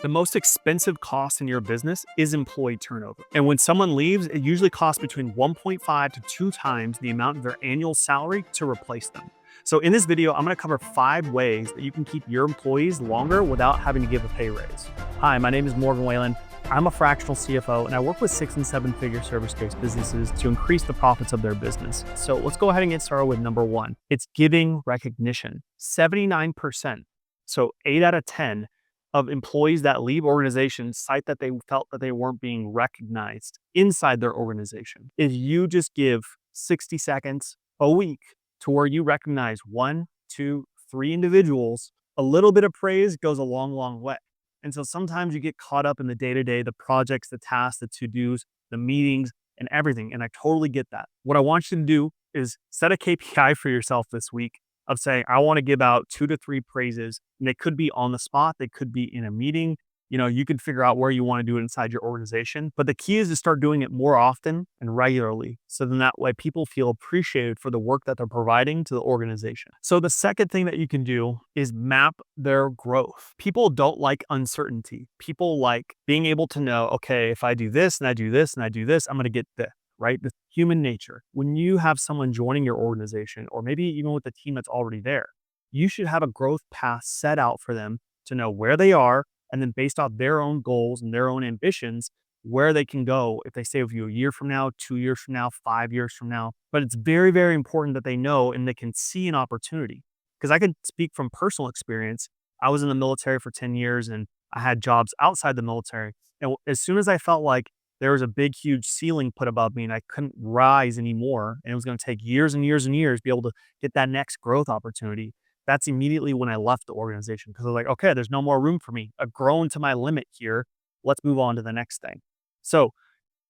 The most expensive cost in your business is employee turnover. And when someone leaves, it usually costs between 1.5 to 2 times the amount of their annual salary to replace them. So in this video, I'm going to cover 5 ways that you can keep your employees longer without having to give a pay raise. Hi, my name is Morgan Whalen. I'm a fractional CFO and I work with 6 and 7 figure service-based businesses to increase the profits of their business. So let's go ahead and get started with number 1. It's giving recognition. 79%, so 8 out of 10 of employees that leave organizations cite that they felt that they weren't being recognized inside their organization. If you just give 60 seconds a week to where you recognize 1, 2, 3 individuals, a little bit of praise goes a long, long way. And so sometimes you get caught up in the day-to-day, the projects, the tasks, the to-dos, the meetings, and everything. And I totally get that. What I want you to do is set a KPI for yourself this week of saying, I want to give out 2 to 3 praises. And they could be on the spot. They could be in a meeting. You can figure out where you want to do it inside your organization. But the key is to start doing it more often and regularly. So then that way people feel appreciated for the work that they're providing to the organization. So the second thing that you can do is map their growth. People don't like uncertainty. People like being able to know, okay, if I do this and I do this and I do this, I'm going to get this. Right? The human nature. When you have someone joining your organization, or maybe even with the team that's already there, you should have a growth path set out for them to know where they are, and then based off their own goals and their own ambitions, where they can go if they stay with you a year from now, 2 years from now, 5 years from now. But it's very, very important that they know and they can see an opportunity. Because I can speak from personal experience. I was in the military for 10 years and I had jobs outside the military. And as soon as I felt like there was a big, huge ceiling put above me and I couldn't rise anymore, and it was going to take years and years and years to be able to get that next growth opportunity. That's immediately when I left the organization, because I was like, okay, there's no more room for me. I've grown to my limit here. Let's move on to the next thing. So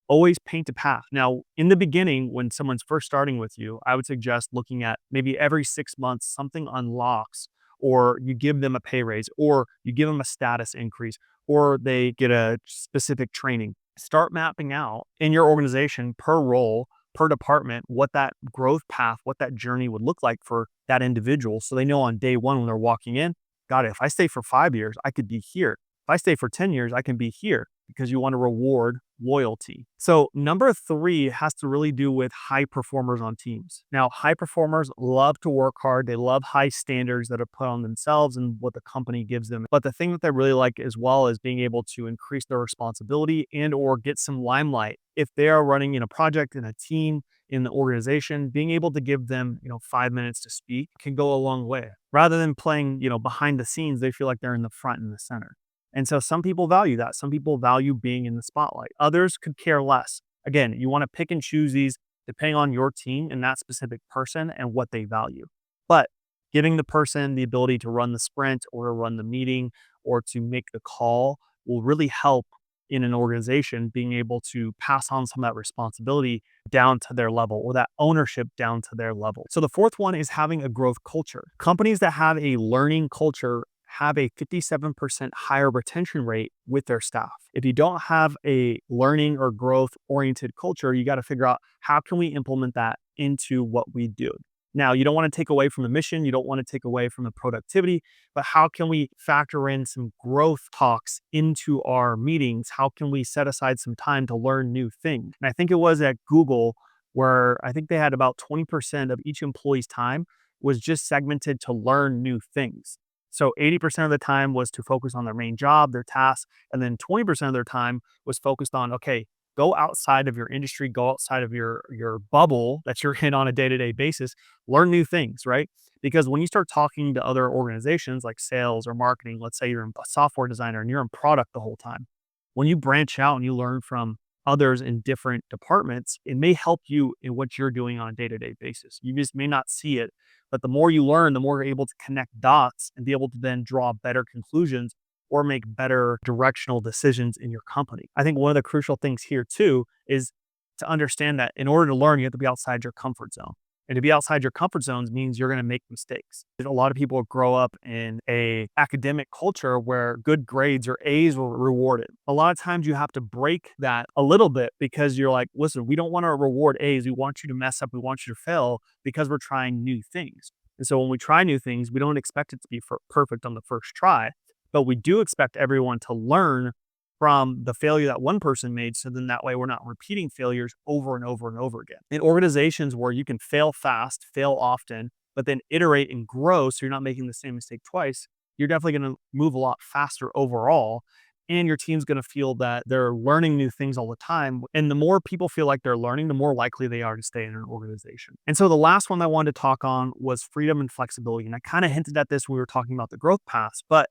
always paint a path. Now, in the beginning, when someone's first starting with you, I would suggest looking at maybe every 6 months, something unlocks, or you give them a pay raise, or you give them a status increase, or they get a specific training. Start mapping out in your organization per role, per department, what that growth path, what that journey would look like for that individual. So they know on day one when they're walking in, got it. If I stay for 5 years, I could be here. If I stay for 10 years, I can be here, because you want to reward loyalty. So number 3 has to really do with high performers on teams. Now, high performers love to work hard. They love high standards that are put on themselves and what the company gives them. But the thing that they really like as well is being able to increase their responsibility and or get some limelight. If they are running in a project, in a team, in the organization, being able to give them, 5 minutes to speak can go a long way. Rather than playing, behind the scenes, they feel like they're in the front and the center. And so some people value that. Some people value being in the spotlight. Others could care less. Again, you want to pick and choose these depending on your team and that specific person and what they value. But giving the person the ability to run the sprint or to run the meeting or to make the call will really help in an organization being able to pass on some of that responsibility down to their level, or that ownership down to their level. So the fourth one is having a growth culture. Companies that have a learning culture have a 57% higher retention rate with their staff. If you don't have a learning or growth oriented culture, you got to figure out, how can we implement that into what we do? Now, you don't want to take away from the mission, you don't want to take away from the productivity, but how can we factor in some growth talks into our meetings? How can we set aside some time to learn new things? And I think it was at Google where I think they had about 20% of each employee's time was just segmented to learn new things. So 80% of the time was to focus on their main job, their tasks, and then 20% of their time was focused on, okay, go outside of your industry, go outside of your bubble that you're in on a day-to-day basis, learn new things, right? Because when you start talking to other organizations like sales or marketing, let's say you're a software designer and you're in product the whole time, when you branch out and you learn from others in different departments, it may help you in what you're doing on a day-to-day basis. You just may not see it, but the more you learn, the more you're able to connect dots and be able to then draw better conclusions or make better directional decisions in your company. I think one of the crucial things here too is to understand that in order to learn, you have to be outside your comfort zone. And to be outside your comfort zones means you're going to make mistakes. A lot of people grow up in a academic culture where good grades or A's were rewarded. A lot of times you have to break that a little bit, because you're like, listen, we don't want to reward A's. We want you to mess up. We want you to fail, because we're trying new things. And so when we try new things, we don't expect it to be perfect on the first try. But we do expect everyone to learn from the failure that one person made. So then that way we're not repeating failures over and over and over again. In organizations where you can fail fast, fail often, but then iterate and grow so you're not making the same mistake twice, you're definitely going to move a lot faster overall. And your team's going to feel that they're learning new things all the time. And the more people feel like they're learning, the more likely they are to stay in an organization. And so the last one I wanted to talk on was freedom and flexibility. And I kind of hinted at this when we were talking about the growth paths, but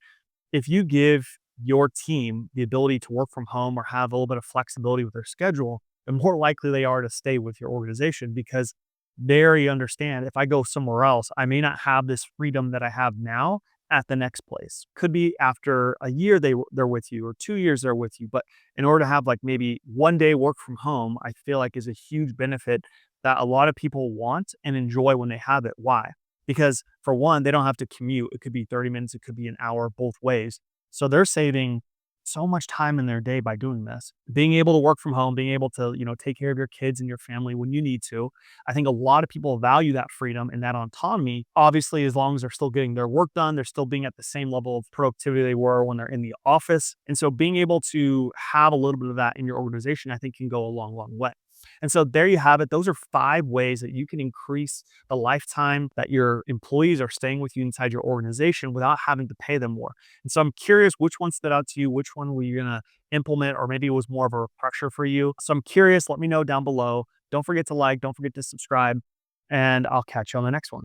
if you give your team the ability to work from home or have a little bit of flexibility with their schedule, the more likely they are to stay with your organization because they already understand if I go somewhere else, I may not have this freedom that I have now at the next place. Could be after a year they're with you or 2 years they're with you. But in order to have like maybe one day work from home, I feel like is a huge benefit that a lot of people want and enjoy when they have it. Why? Because for one, they don't have to commute. It could be 30 minutes, it could be an hour both ways. So they're saving so much time in their day by doing this. Being able to work from home, being able to, take care of your kids and your family when you need to. I think a lot of people value that freedom and that autonomy. Obviously, as long as they're still getting their work done, they're still being at the same level of productivity they were when they're in the office. And so being able to have a little bit of that in your organization, I think can go a long, long way. And so there you have it. Those are 5 ways that you can increase the lifetime that your employees are staying with you inside your organization without having to pay them more. And so I'm curious which one stood out to you, which one were you going to implement, or maybe it was more of a pressure for you. So I'm curious. Let me know down below. Don't forget to like, don't forget to subscribe, and I'll catch you on the next one.